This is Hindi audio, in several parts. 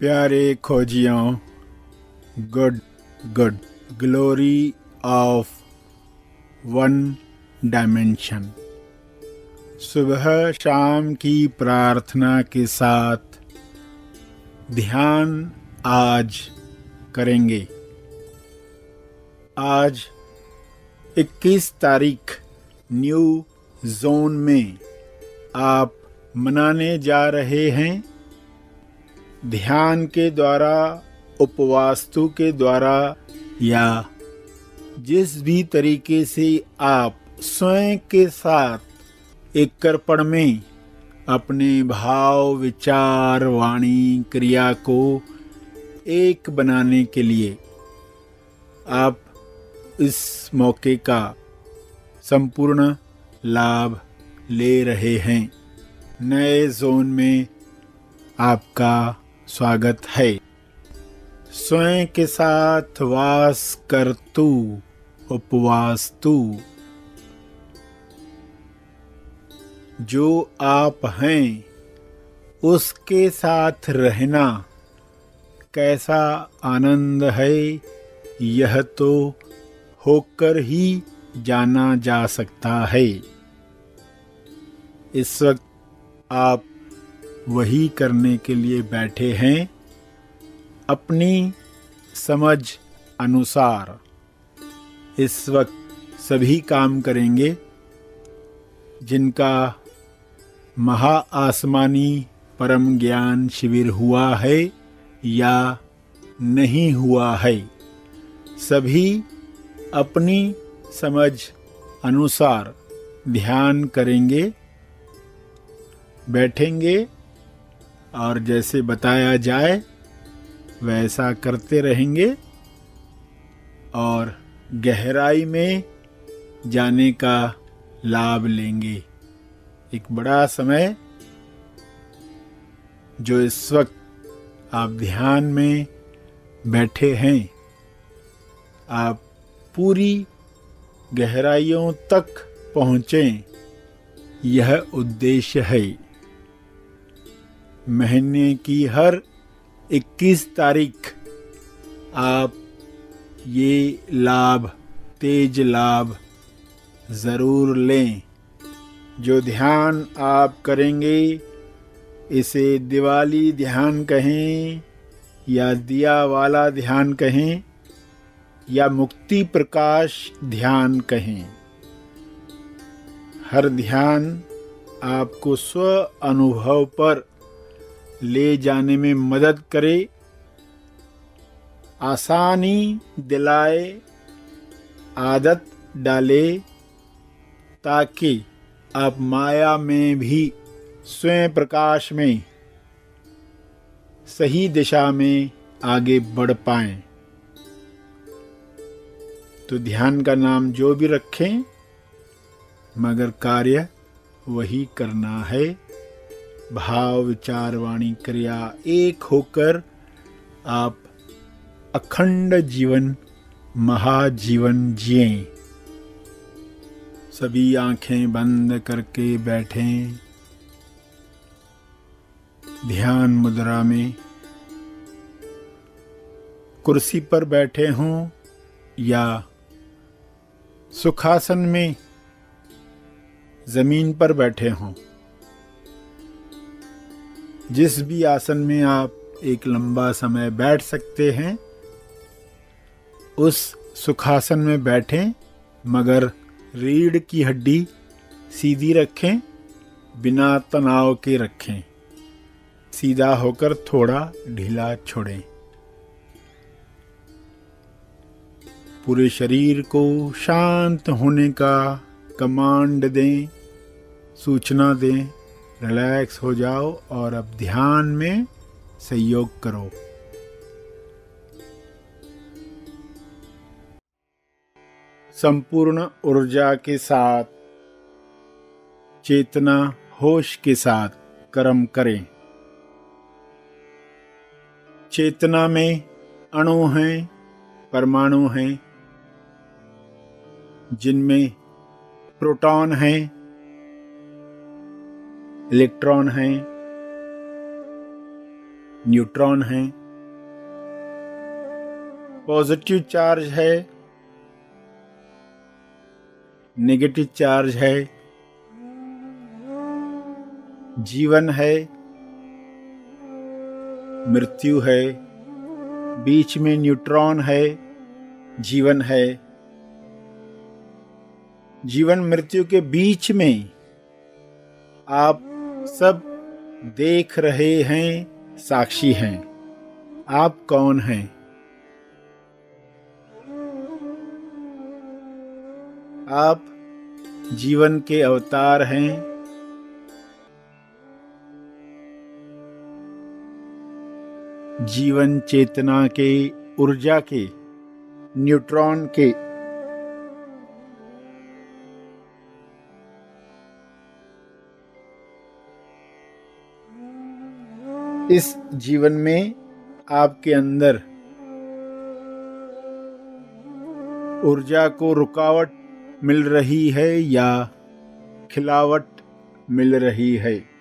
प्यारे खोजियों, good good glory of one dimension. सुबह शाम की प्रार्थना के साथ ध्यान आज करेंगे। आज 21 तारीख न्यू जोन में आप मनाने जा रहे हैं। ध्यान के द्वारा, उपवास्तु के द्वारा या जिस भी तरीके से आप स्वयं के साथ एक करपड़ में अपने भाव, विचार, वाणी, क्रिया को एक बनाने के लिए आप इस मौके का संपूर्ण लाभ ले रहे हैं। नए जोन में आपका स्वागत है। स्वयं के साथ वास करतु उपवास्तु। जो आप हैं उसके साथ रहना कैसा आनंद है, यह तो होकर ही जाना जा सकता है। इस वक्त आप वही करने के लिए बैठे हैं। अपनी समझ अनुसार इस वक्त सभी काम करेंगे जिनका महा आसमानी परम ज्ञान शिविर हुआ है या नहीं हुआ है। सभी अपनी समझ अनुसार ध्यान करेंगे, बैठेंगे और जैसे बताया जाए वैसा करते रहेंगे और गहराई में जाने का लाभ लेंगे। एक बड़ा समय जो इस वक्त आप ध्यान में बैठे हैं, आप पूरी गहराइयों तक पहुँचें, यह उद्देश्य है। महीने की हर 21 तारीख आप ये लाभ, तेज लाभ ज़रूर लें। जो ध्यान आप करेंगे इसे दिवाली ध्यान कहें या दिया वाला ध्यान कहें या मुक्ति प्रकाश ध्यान कहें, हर ध्यान आपको स्व अनुभव पर ले जाने में मदद करे, आसानी दिलाए, आदत डाले, ताकि आप माया में भी स्वयं प्रकाश में सही दिशा में आगे बढ़ पाएं। तो ध्यान का नाम जो भी रखें, मगर कार्य वही करना है। भाव, विचार, वाणी, क्रिया एक होकर आप अखंड जीवन, महाजीवन जिएं। सभी आंखें बंद करके बैठें ध्यान मुद्रा में। कुर्सी पर बैठे हों या सुखासन में जमीन पर बैठे हों, जिस भी आसन में आप एक लंबा समय बैठ सकते हैं उस सुखासन में बैठें, मगर रीढ़ की हड्डी सीधी रखें, बिना तनाव के रखें। सीधा होकर थोड़ा ढीला छोड़ें। पूरे शरीर को शांत होने का कमांड दें, सूचना दें। रिलैक्स हो जाओ और अब ध्यान में सहयोग करो। संपूर्ण ऊर्जा के साथ, चेतना, होश के साथ कर्म करें। चेतना में अणु हैं, परमाणु हैं, जिनमें प्रोटॉन हैं, इलेक्ट्रॉन हैं, न्यूट्रॉन हैं। पॉजिटिव चार्ज है, नेगेटिव चार्ज है। जीवन है, मृत्यु है। बीच में न्यूट्रॉन है, जीवन है। जीवन मृत्यु के बीच में आप सब देख रहे हैं, साक्षी हैं। आप कौन हैं? आप जीवन के अवतार हैं। जीवन चेतना के, ऊर्जा के, न्यूट्रॉन के। इस जीवन में आपके अंदर ऊर्जा को रुकावट मिल रही है या खिलावट मिल रही है?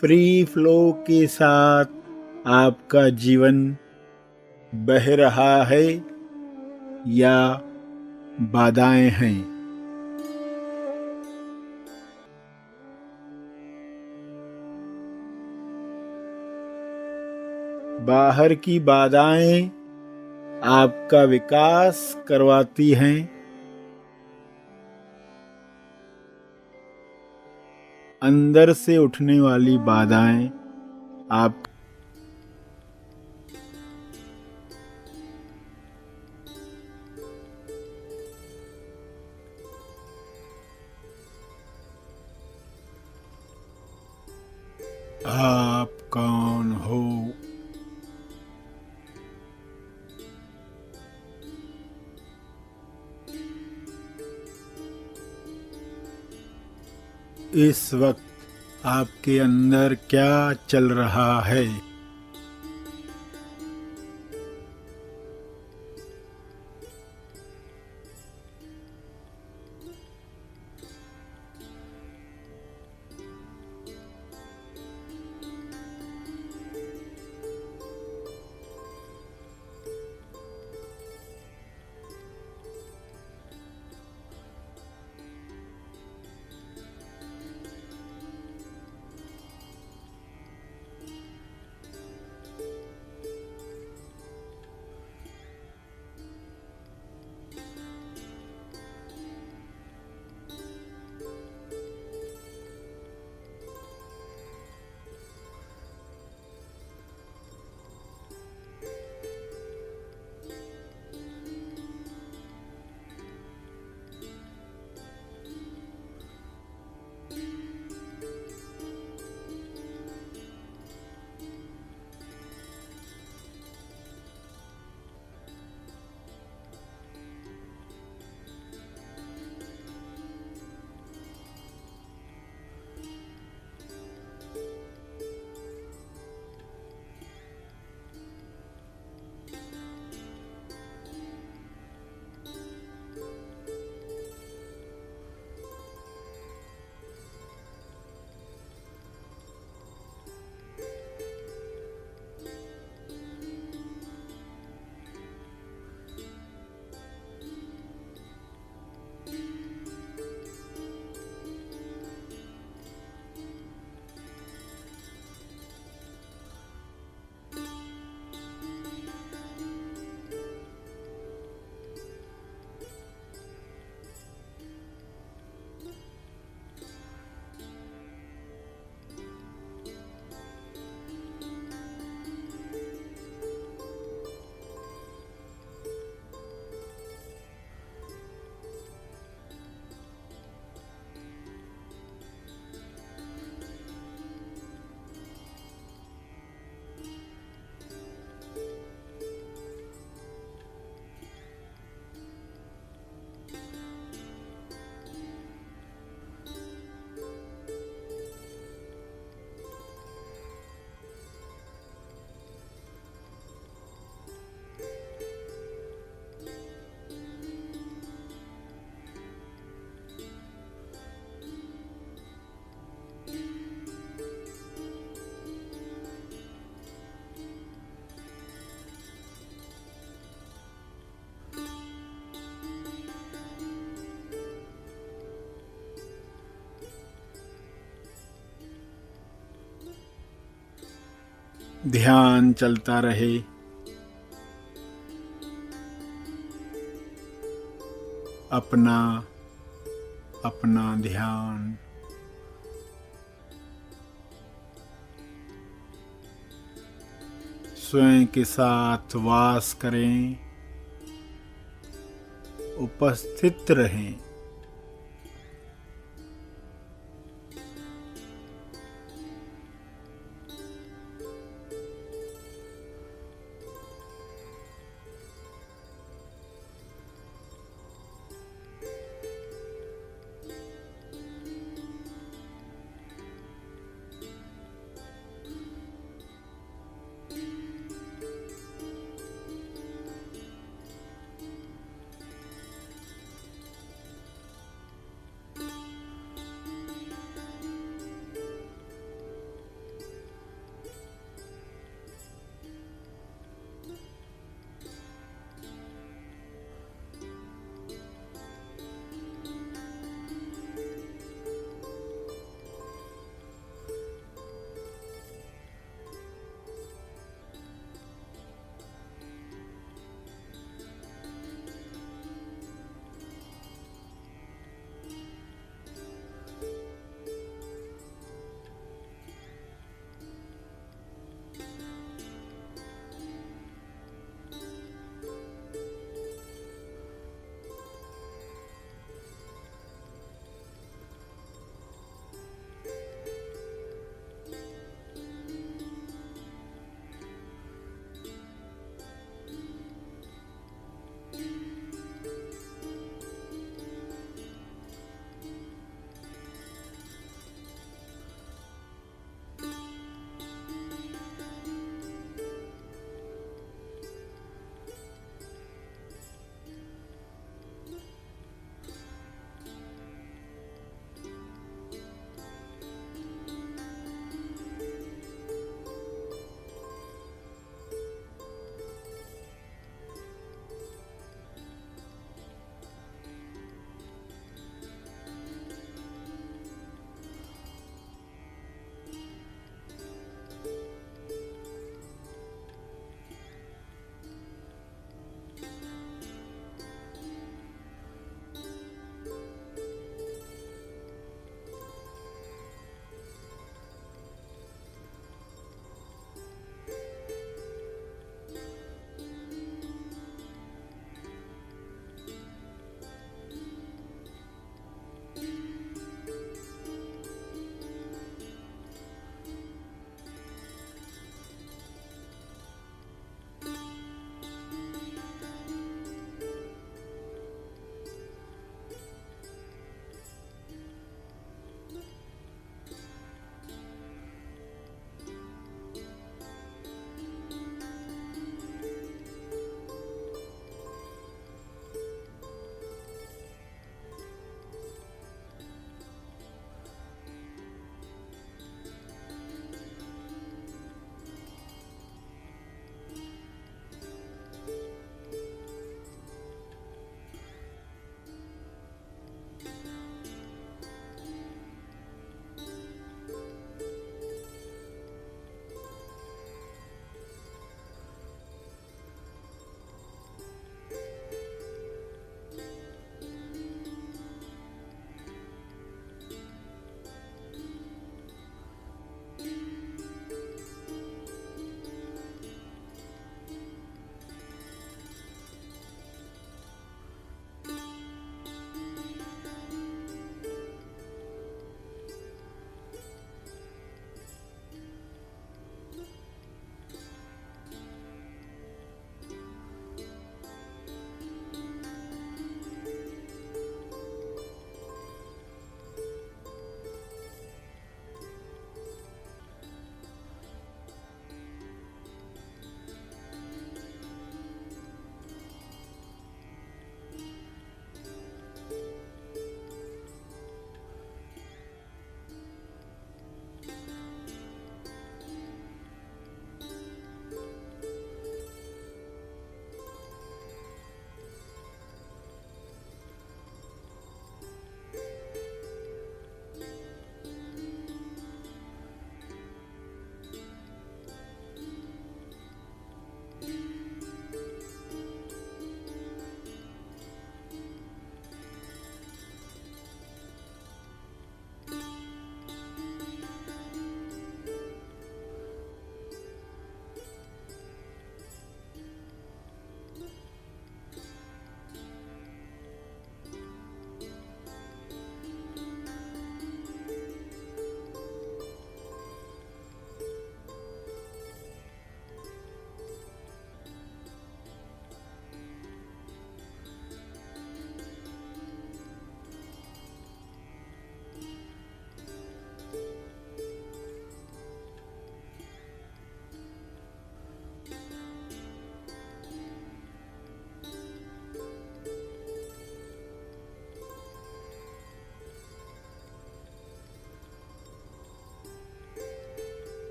फ्री फ्लो के साथ आपका जीवन बह रहा है या बाधाएं हैं? बाहर की बाधाएं आपका विकास करवाती हैं। अंदर से उठने वाली बाधाएं आप कौन हो? इस वक्त आपके अंदर क्या चल रहा है? ध्यान चलता रहे। अपना अपना ध्यान स्वयं के साथ वास करें, उपस्थित रहें।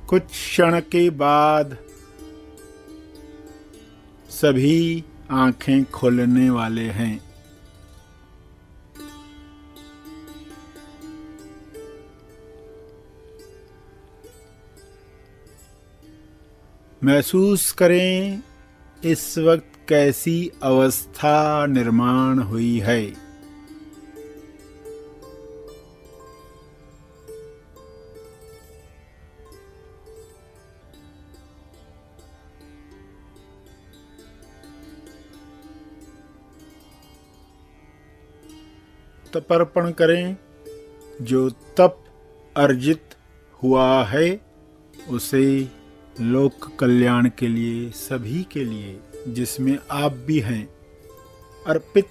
कुछ क्षण के बाद सभी आंखें खोलने वाले हैं। महसूस करें इस वक्त कैसी अवस्था निर्माण हुई है। तपर्पण करें। जो तप अर्जित हुआ है उसे लोक कल्याण के लिए, सभी के लिए, जिसमें आप भी हैं, अर्पित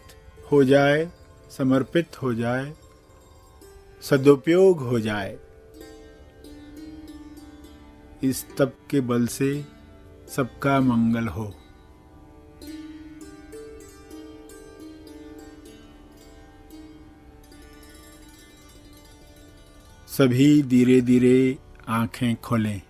हो जाए, समर्पित हो जाए, सदुपयोग हो जाए। इस तप के बल से सबका मंगल हो। सभी धीरे धीरे आंखें खोलें।